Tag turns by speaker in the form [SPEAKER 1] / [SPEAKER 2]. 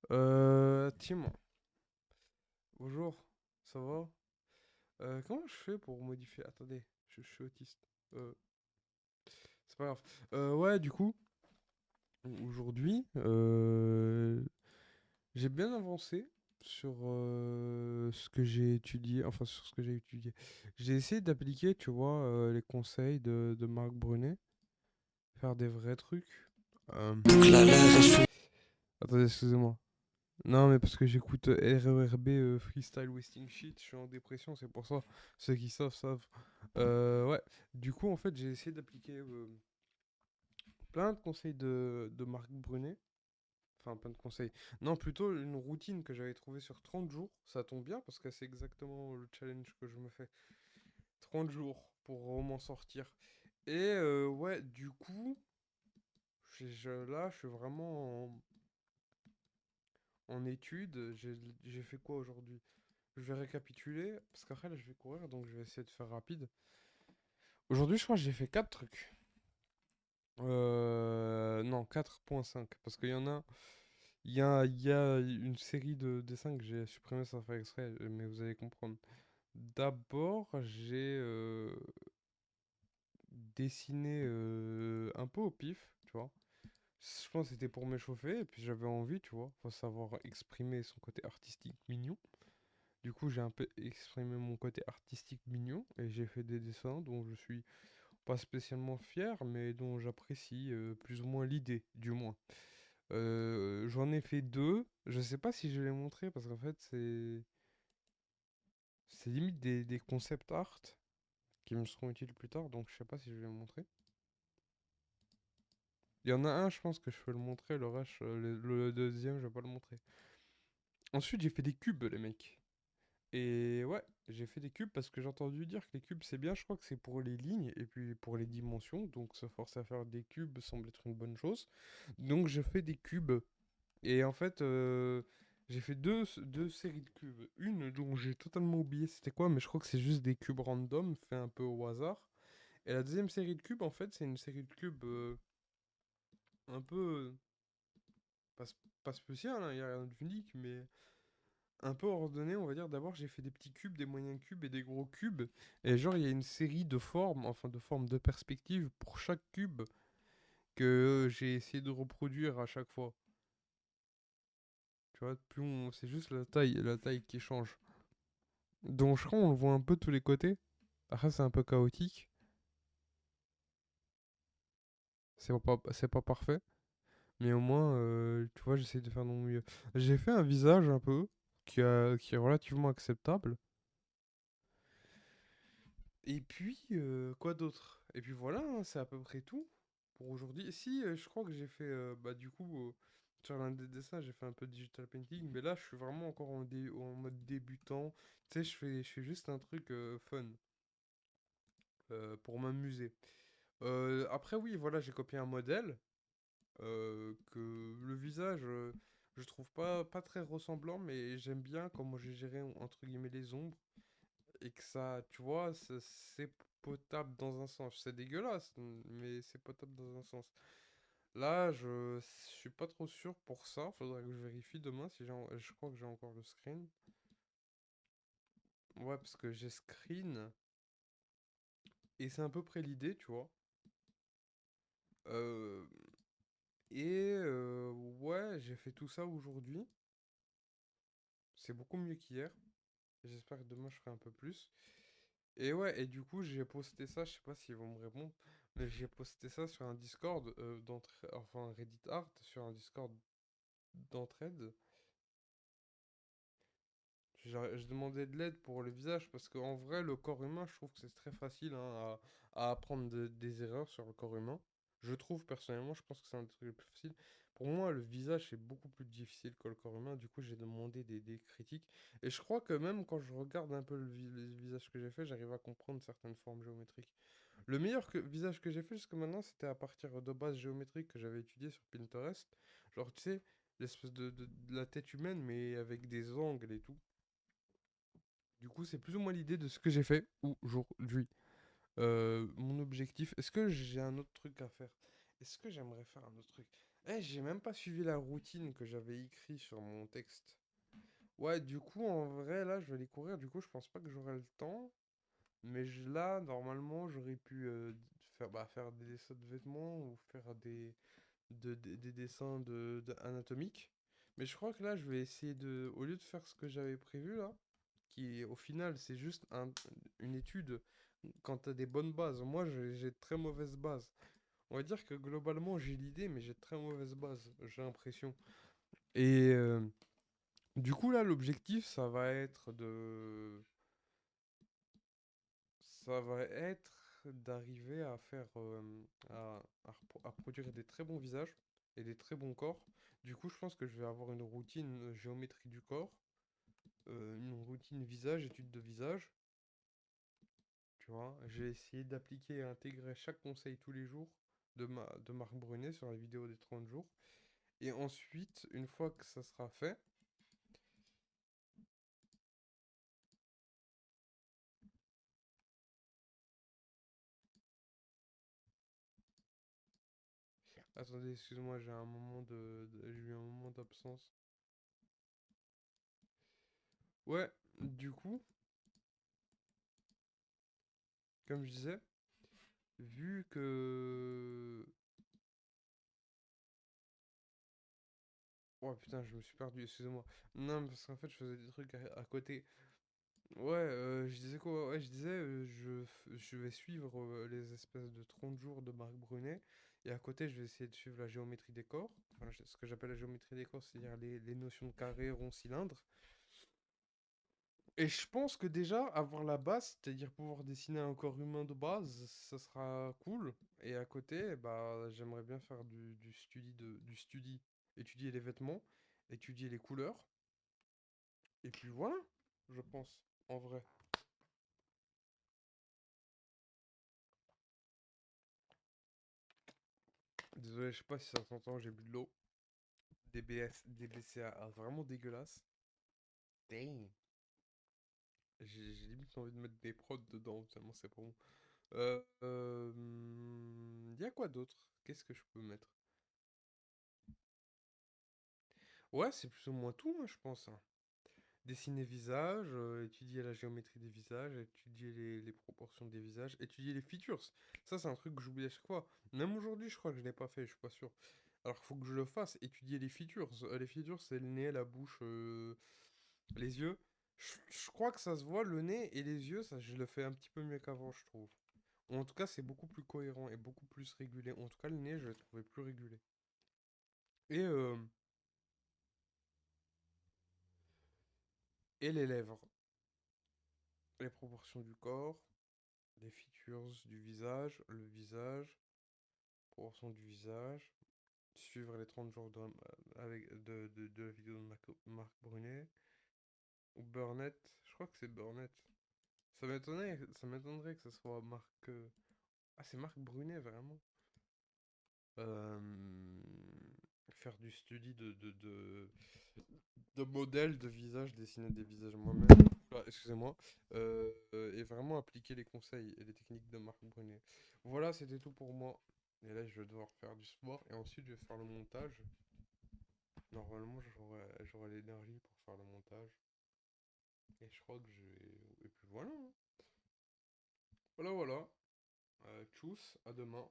[SPEAKER 1] Tim, bonjour, ça va? Comment je fais pour modifier? Attendez, je suis autiste. Euh, c'est pas grave. Ouais, du coup, aujourd'hui, j'ai bien avancé sur ce que j'ai étudié, enfin sur ce que j'ai étudié. J'ai essayé d'appliquer, tu vois, les conseils de Marc Brunet, faire des vrais trucs. Euh, Attendez, excusez-moi. Non, mais parce que j'écoute RERB Freestyle Wasting Shit, je suis en dépression, c'est pour ça. Ceux qui savent, savent. Ouais, du coup, en fait, j'ai essayé d'appliquer plein de conseils de Marc Brunet. Enfin, plein de conseils. Non, plutôt une routine que j'avais trouvée sur 30 jours. Ça tombe bien parce que c'est exactement le challenge que je me fais. 30 jours pour m'en sortir. Et ouais, du coup, là, je suis vraiment en études. J'ai fait quoi aujourd'hui? Je vais récapituler, parce qu'après là je vais courir, donc je vais essayer de faire rapide. Aujourd'hui je crois que j'ai fait 4 trucs. Non, 4,5. Parce qu'il y en a... Il y a une série de dessins que j'ai supprimé sans faire exprès, mais vous allez comprendre. D'abord, j'ai dessiné un peu au pif, tu vois. Je pense que c'était pour m'échauffer, et puis j'avais envie, tu vois. Faut savoir exprimer son côté artistique mignon. Du coup, j'ai un peu exprimé mon côté artistique mignon, et j'ai fait des dessins dont je suis pas spécialement fier, mais dont j'apprécie plus ou moins l'idée, du moins. J'en ai fait deux. Je sais pas si je vais les montrer parce qu'en fait c'est limite des concept art qui me seront utiles plus tard, donc je sais pas si je vais les montrer. Il y en a un, je pense que je peux le montrer, le reste, le deuxième, je vais pas le montrer. Ensuite, j'ai fait des cubes, les mecs. Et ouais, j'ai fait des cubes parce que j'ai entendu dire que les cubes c'est bien, je crois que c'est pour les lignes et puis pour les dimensions, donc se forcer à faire des cubes semble être une bonne chose. Donc je fais des cubes. Et en fait, j'ai fait deux séries de cubes. Une dont j'ai totalement oublié c'était quoi, mais je crois que c'est juste des cubes random, fait un peu au hasard. Et la deuxième série de cubes, en fait, c'est une série de cubes un peu... pas, pas spécial, il n'y a rien d'unique, mais un peu ordonné, on va dire. D'abord, j'ai fait des petits cubes, des moyens cubes et des gros cubes. Et genre, il y a une série de formes, enfin de formes de perspectives pour chaque cube que j'ai essayé de reproduire à chaque fois. Tu vois, c'est juste la taille qui change. Donc je crois qu'on le voit un peu de tous les côtés. Après, c'est un peu chaotique. C'est pas parfait. Mais au moins, tu vois, j'essaie de faire de mon mieux. J'ai fait un visage un peu qui est relativement acceptable. Et puis, quoi d'autre? Et puis voilà, hein, c'est à peu près tout pour aujourd'hui. Et si, je crois que j'ai fait, bah du coup, sur l'un des dessins, j'ai fait un peu de digital painting. Mais là, je suis vraiment encore en mode débutant. Tu sais, je fais juste un truc fun pour m'amuser. Après, oui, voilà, j'ai copié un modèle. Que le visage, je trouve pas très ressemblant, mais j'aime bien comment j'ai géré entre guillemets les ombres et que ça, tu vois, c'est potable dans un sens. C'est dégueulasse, mais c'est potable dans un sens. Là, je suis pas trop sûr pour ça. Faudrait que je vérifie demain si je crois que j'ai encore le screen. Ouais, parce que j'ai screen et c'est à peu près l'idée, tu vois. Euh, ouais, j'ai fait tout ça aujourd'hui. C'est beaucoup mieux qu'hier. J'espère que demain je ferai un peu plus. Et ouais, et du coup, j'ai posté ça, je sais pas s'ils vont me répondre, mais j'ai posté ça sur un Discord enfin un Reddit Art, sur un Discord d'entraide. Je demandais de l'aide pour le visage parce qu'en vrai, le corps humain, je trouve que c'est très facile hein, à apprendre des erreurs sur le corps humain. Je trouve personnellement, je pense que c'est un des trucs les plus faciles. Pour moi, le visage, c'est beaucoup plus difficile que le corps humain. Du coup, j'ai demandé des critiques. Et je crois que même quand je regarde un peu le visage que j'ai fait, j'arrive à comprendre certaines formes géométriques. Le meilleur visage que j'ai fait jusqu'à maintenant, c'était à partir de bases géométriques que j'avais étudiées sur Pinterest. Genre, tu sais, l'espèce de la tête humaine, mais avec des angles et tout. Du coup, c'est plus ou moins l'idée de ce que j'ai fait aujourd'hui. Mon objectif. Est-ce que j'ai un autre truc à faire? Est-ce que j'aimerais faire un autre truc? Eh, j'ai même pas suivi la routine que j'avais écrit sur mon texte. Ouais, du coup, en vrai, là, je vais aller courir. Du coup, je pense pas que j'aurai le temps. Mais là, normalement, j'aurais pu faire des dessins de vêtements ou faire des dessins anatomiques. Mais je crois que là, je vais essayer de, au lieu de faire ce que j'avais prévu là, qui au final, c'est juste une étude quand t'as des bonnes bases. Moi, j'ai de très mauvaises bases. On va dire que globalement, j'ai l'idée, mais j'ai de très mauvaises bases, j'ai l'impression. Et du coup, là, l'objectif, ça va être d'arriver à faire, à produire des très bons visages et des très bons corps. Du coup, je pense que je vais avoir une routine géométrie du corps, une routine visage, étude de visage. Tu vois, j'ai essayé d'appliquer et intégrer chaque conseil tous les jours de Marc Brunet sur la vidéo des 30 jours. Et ensuite, une fois que ça sera fait, attendez, excuse-moi, j'ai eu un moment d'absence. Ouais, du coup, comme je disais, vu que... Oh putain, je me suis perdu, excusez-moi. Non, parce qu'en fait, je faisais des trucs à côté. Ouais, je disais quoi? Ouais, je disais, je vais suivre les espèces de 30 jours de Marc Brunet. Et à côté, je vais essayer de suivre la géométrie des corps. Enfin, ce que j'appelle la géométrie des corps, c'est-à-dire les notions de carré, rond, cylindre. Et je pense que déjà, avoir la base, c'est-à-dire pouvoir dessiner un corps humain de base, ça sera cool. Et à côté, bah, j'aimerais bien faire du study, étudier les vêtements, étudier les couleurs. Et puis voilà, je pense, en vrai. Désolé, je sais pas si ça s'entend, j'ai bu de l'eau. Des BCAA vraiment dégueulasse. Dang. J'ai limite envie de mettre des prods dedans, tellement c'est pas bon. Y a quoi d'autre? Qu'est-ce que je peux mettre? Ouais, c'est plus ou moins tout, moi, je pense, hein. Dessiner visage, étudier la géométrie des visages, étudier les proportions des visages, étudier les features. Ça, c'est un truc que j'oublie à chaque fois. Même aujourd'hui, je crois que je l'ai pas fait, je suis pas sûr. Alors, il faut que je le fasse, étudier les features. Les features, c'est le nez, la bouche, les yeux. Je crois que ça se voit, le nez et les yeux, ça, je le fais un petit peu mieux qu'avant, je trouve. Ou en tout cas, c'est beaucoup plus cohérent et beaucoup plus régulé. En tout cas, le nez, je l'ai trouvé plus régulé. Et, euh, et les lèvres. Les proportions du corps, les features du visage, le visage, proportion du visage. Suivre les 30 jours de la vidéo de Marc Brunet. Ou Burnett. Je crois que c'est Burnett. Ça m'étonnerait que ce soit Marc. Ah, c'est Marc Brunet, vraiment. Euh, Faire du study de modèles de visage, dessiner des visages moi-même. Ah, excusez-moi. Et vraiment appliquer les conseils et les techniques de Marc Brunet. Voilà, c'était tout pour moi. Et là, je vais devoir faire du sport et ensuite je vais faire le montage. Normalement, j'aurai l'énergie pour faire le montage. Et je crois que je vais. Et puis voilà, hein. Voilà, voilà. Tchuss, à demain.